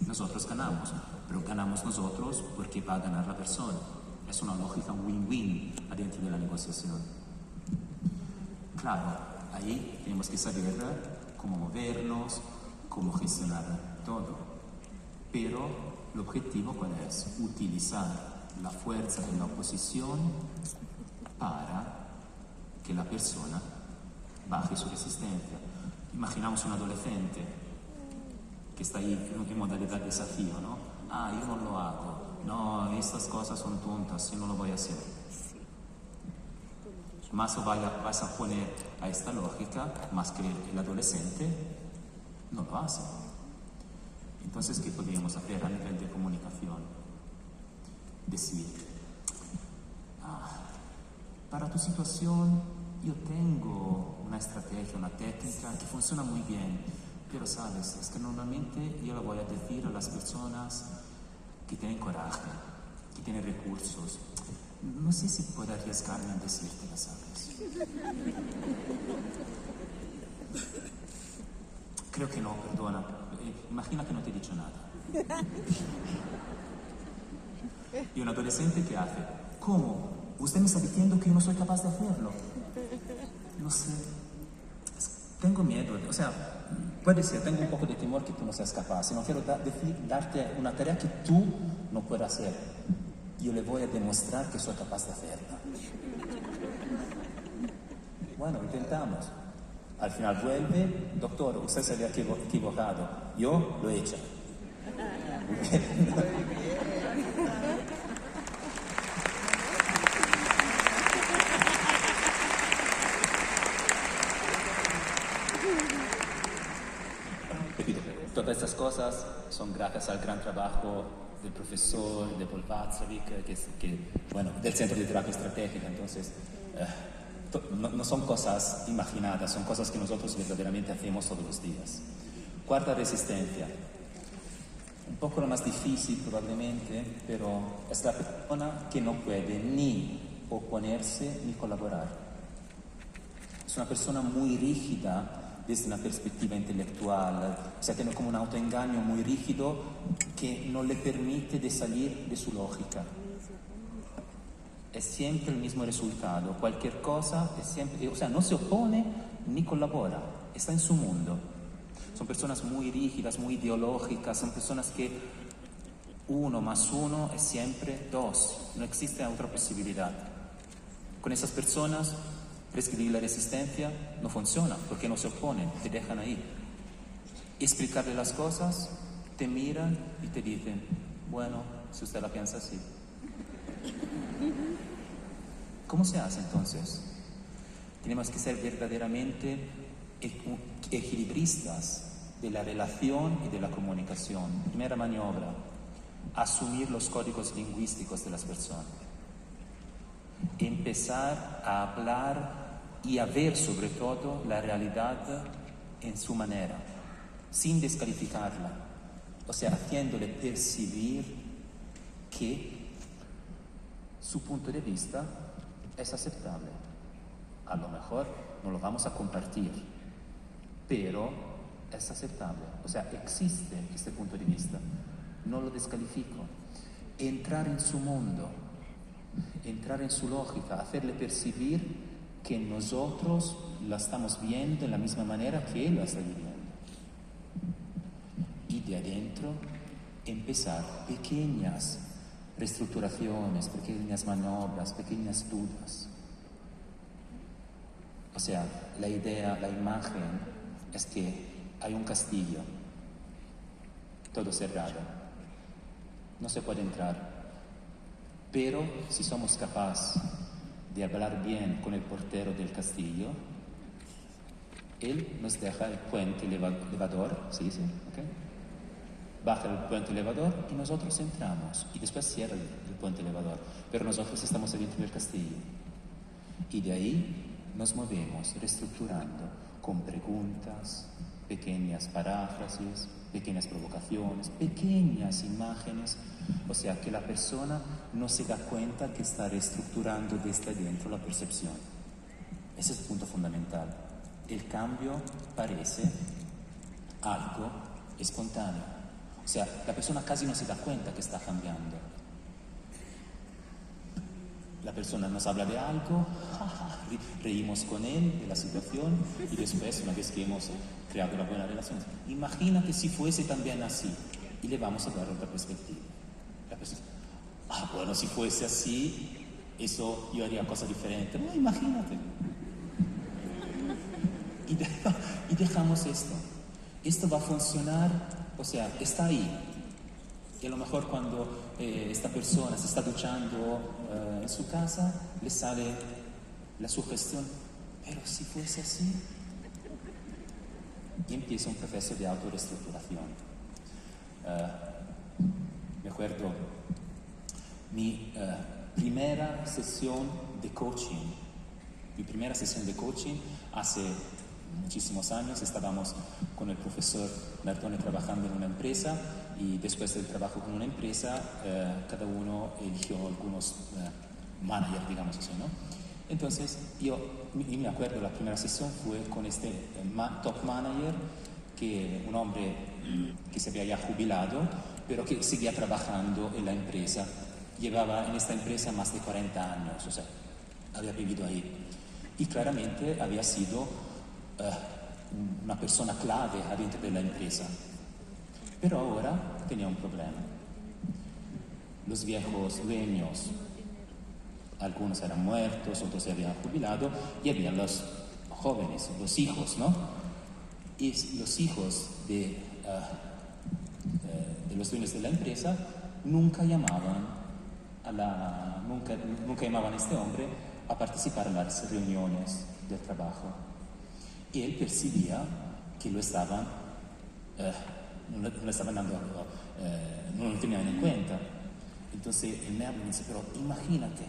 nosotros ganamos, pero ganamos nosotros porque va a ganar la persona. Es una lógica win-win adentro de la negociación. Claro, ahí tenemos que saber cómo movernos, cómo gestionar todo. Pero el objetivo, ¿cuál es? Utilizar la fuerza de la oposición para que la persona baje su resistencia. Imaginamos un adolescente que está ahí en modalidad de desafío, ¿no? Ah, yo no lo hago. No, estas cosas son tontas, yo no lo voy a hacer. Más vas a poner a esta lógica, más que el adolescente no lo hace. Entonces, ¿qué podríamos hacer a nivel de comunicación? Decir, para tu situación yo tengo una estrategia, una técnica que funciona muy bien, pero sabes, es que normalmente yo lo voy a decir a las personas que tienen coraje, que tienen recursos. No sé si puedo arriesgarme a decírtela, ¿sabes? Creo que no, perdona. Imagina que no te he dicho nada. Y un adolescente, ¿qué hace? ¿Cómo? Usted me está diciendo que yo no soy capaz de hacerlo. No sé. Tengo miedo. O sea, puede ser, tengo un poco de temor que tú no seas capaz. No quiero darte una tarea que tú no puedas hacer. Yo le voy a demostrar que soy capaz de hacerla. Bueno, intentamos. Al final vuelve, doctor, usted se había equivocado. Yo lo he hecho. Repito, todas estas cosas son gracias al gran trabajo del profesor, de Paul Václavic, bueno, del Centro de Terapia Estratégica. Entonces, no son cosas imaginadas, son cosas que nosotros verdaderamente hacemos todos los días. Cuarta resistencia. Un poco lo más difícil probablemente, pero es la persona que no puede ni oponerse ni colaborar. Es una persona muy rígida desde una perspectiva intelectual, o sea, tiene como un autoengaño muy rígido que no le permite de salir de su lógica. Es siempre el mismo resultado, cualquier cosa es siempre, o sea, no se opone ni colabora, está en su mundo. Son personas muy rígidas, muy ideológicas, son personas que 1 más 1 es siempre 2, no existe otra posibilidad. Con esas personas, prescribir la resistencia no funciona, porque no se oponen, te dejan ahí. Explicarle las cosas, te miran y te dicen, bueno, si usted la piensa así. ¿Cómo se hace entonces? Tenemos que ser verdaderamente equilibristas de la relación y de la comunicación. Primera maniobra, asumir los códigos lingüísticos de las personas. Empezar a hablar y a ver sobre todo la realidad en su manera, sin descalificarla. O sea, haciéndole percibir que su punto de vista es aceptable. A lo mejor no lo vamos a compartir, pero es aceptable. O sea, existe este punto de vista. No lo descalifico. Entrar en su mundo, entrar en su lógica, hacerle percibir que nosotros la estamos viendo de la misma manera que él la está viviendo. Y de adentro empezar pequeñas reestructuraciones, pequeñas maniobras, pequeñas dudas. O sea, la idea, la imagen es que hay un castillo, todo cerrado, no se puede entrar, pero si somos capaces de hablar bien con el portero del castillo, él nos deja el puente elevador, ¿sí? ¿Okay? Baja el puente elevador y nosotros entramos, y después cierra el puente elevador, pero nosotros estamos dentro del castillo. Y de ahí nos movemos reestructurando con preguntas, pequeñas paráfrasis, pequeñas provocaciones, pequeñas imágenes, o sea que la persona no se da cuenta que está reestructurando desde dentro la percepción. Ese es el punto fundamental. El cambio parece algo espontáneo, o sea, la persona casi no se da cuenta que está cambiando. La persona nos habla de algo, reímos con él de la situación y después, una vez que hemos creado una buena relación, imagínate si fuese también así y le vamos a dar otra perspectiva. La persona, bueno, si fuese así, eso yo haría cosas diferentes. No, imagínate. Y dejamos esto. Esto va a funcionar, o sea, está ahí. Y a lo mejor cuando esta persona se está duchando en su casa, le sale la sugestión, pero si fuese así, y empieza un proceso de autorreestructuración. Me acuerdo mi primera sesión de coaching. Hace muchísimos años estábamos con el profesor Nardone trabajando en una empresa y después del trabajo con una empresa cada uno eligió algunos managers, digamos así, ¿no? Entonces yo me acuerdo la primera sesión fue con este top manager, un hombre que se había ya jubilado pero que seguía trabajando en la empresa. Llevaba en esta empresa más de 40 años, o sea, había vivido ahí y claramente había sido una persona clave adentro de la empresa. Pero ahora tenía un problema. Los viejos dueños, algunos eran muertos, otros se habían jubilado y había los jóvenes, los hijos, ¿no? Y los hijos de los dueños de la empresa nunca llamaban a este hombre a participar en las reuniones del trabajo. Y él percibía que no lo tenían en cuenta. Entonces él me dice, pero imagínate,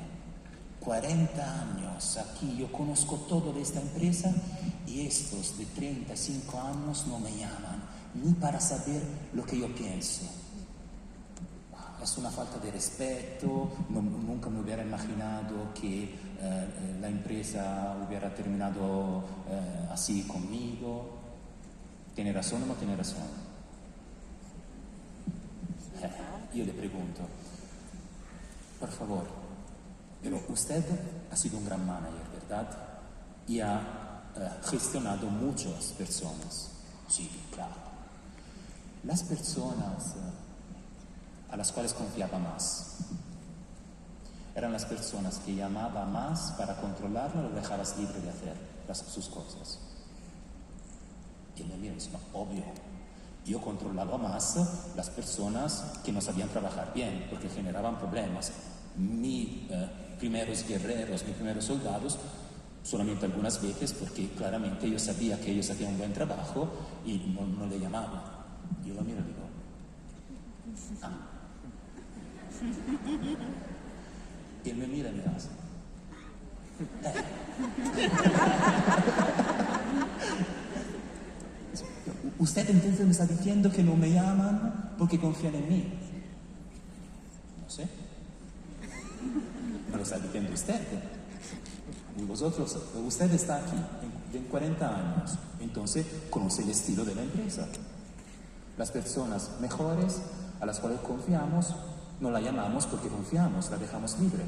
40 años aquí, yo conozco todo de esta empresa y estos de 35 años no me llaman ni para saber lo que yo pienso. Es una falta de respeto, nunca me hubiera imaginado que la empresa hubiera terminado así conmigo. ¿Tiene razón o no tiene razón? Yo le pregunto, por favor, pero usted ha sido un gran manager, ¿verdad? Y ha gestionado muchas personas. Sí, claro. Las personas a las cuales confiaba más eran las personas que llamaba más para controlarlo, lo dejabas libre de hacer sus cosas. Y él me mira y dice, no, obvio, yo controlaba más las personas que no sabían trabajar bien, porque generaban problemas. Mis primeros guerreros, mis primeros soldados, solamente algunas veces, porque claramente yo sabía que ellos hacían un buen trabajo y no le llamaba. Yo lo miro y digo, Y él me mira y me hace, ¿Usted entonces me está diciendo que no me llaman porque confían en mí? No sé. Me lo está diciendo usted. Y usted está aquí en 40 años, entonces conoce el estilo de la empresa. Las personas mejores a las cuales confiamos, no la llamamos porque confiamos, la dejamos libre.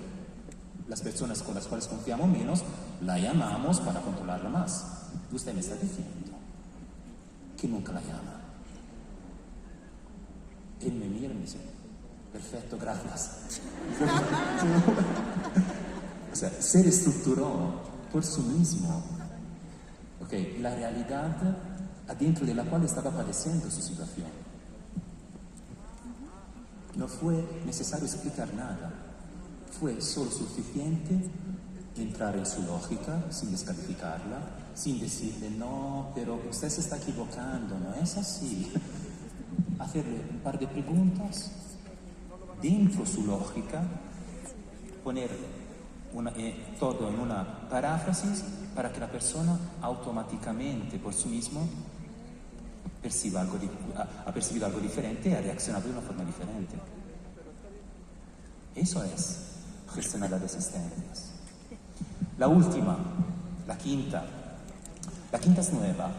Las personas con las cuales confiamos menos, la llamamos para controlarla más. Usted me está diciendo que nunca la llama. Él me mira y me dice, perfecto, gracias. O sea, se reestructuró por sí mismo. Okay, la realidad adentro de la cual estaba padeciendo su situación. No fue necesario explicar nada. Fue solo suficiente entrar en su lógica sin descalificarla, sin decirle, no, pero usted se está equivocando, no es así. Hacerle un par de preguntas dentro su lógica, poner todo en una paráfrasis para que la persona automáticamente por sí mismo ha percibido algo diferente y ha reaccionado de una forma diferente. Eso es gestionar las resistencias. La última, la quinta es nueva.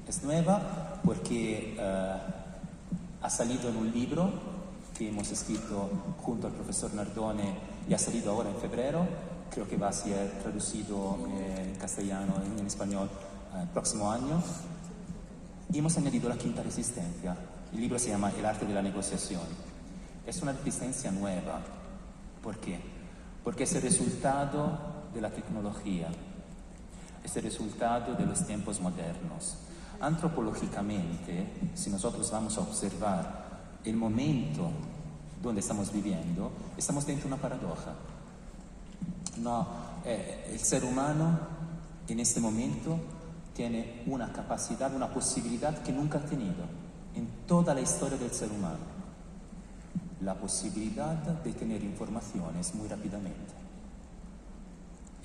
Es nueva porque ha salido en un libro que hemos escrito junto al profesor Nardone y ha salido ahora en febrero. Creo que va a ser traducido en castellano y en español el próximo año. Y hemos añadido la quinta resistencia. El libro se llama El arte de la negociación. Es una resistencia nueva. ¿Por qué? Porque es el resultado de la tecnología. Es el resultado de los tiempos modernos. Antropológicamente, si nosotros vamos a observar el momento donde estamos viviendo, estamos dentro de una paradoja. No, el ser humano en este momento tiene una capacidad, una posibilidad que nunca ha tenido en toda la historia del ser humano. La posibilidad de tener informaciones muy rápidamente.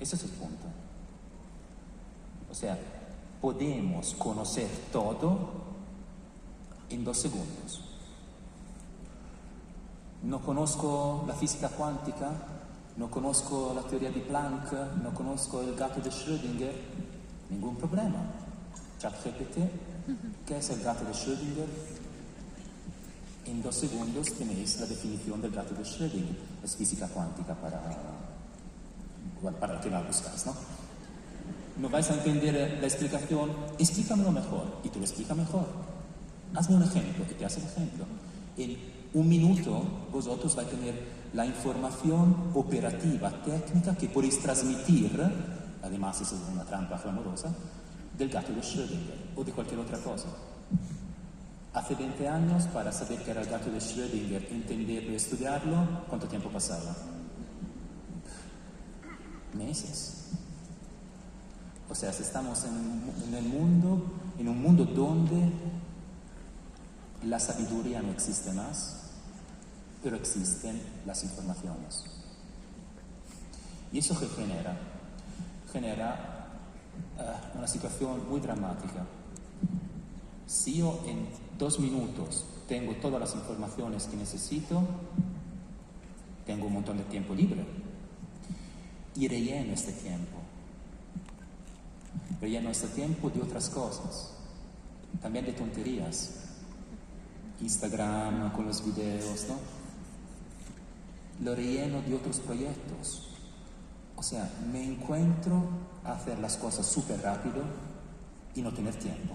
Ese es el punto. O sea, podemos conocer todo en 2 segundos. No conozco la física cuántica, no conozco la teoría de Planck, no conozco el gato de Schrödinger, ningún problema. ChatGPT, ¿qué es el gato de Schrödinger? En 2 segundos tenéis la definición del gato de Schrödinger. Es física cuántica para que la buscáis, ¿no? No vais a entender la explicación, explícamelo mejor, y tú lo explicas mejor. Hazme un ejemplo, y te hace el ejemplo. En 1 minuto vosotros vais a tener la información operativa, técnica que podéis transmitir, además es una trampa clamorosa, del gato de Schrödinger o de cualquier otra cosa. Hace 20 años, para saber qué era el gato de Schrödinger, entenderlo y estudiarlo, ¿cuánto tiempo pasaba? Meses. O sea, si estamos en un mundo donde la sabiduría no existe más, pero existen las informaciones. ¿Y eso qué genera? Genera una situación muy dramática. Si yo en 2 minutos tengo todas las informaciones que necesito, tengo un montón de tiempo libre. Y relleno este tiempo. Relleno este tiempo de otras cosas, también de tonterías. Instagram con los videos, ¿no? Lo relleno de otros proyectos. O sea, me encuentro a hacer las cosas súper rápido y no tener tiempo.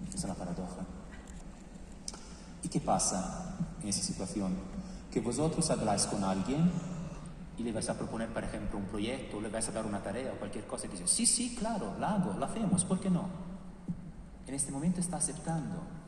Esa es la paradoja. ¿Y qué pasa en esa situación? Que vosotros habláis con alguien y le vais a proponer, por ejemplo, un proyecto, o le vais a dar una tarea o cualquier cosa y dice, sí, claro, la hago, la hacemos, ¿por qué no? En este momento está aceptando.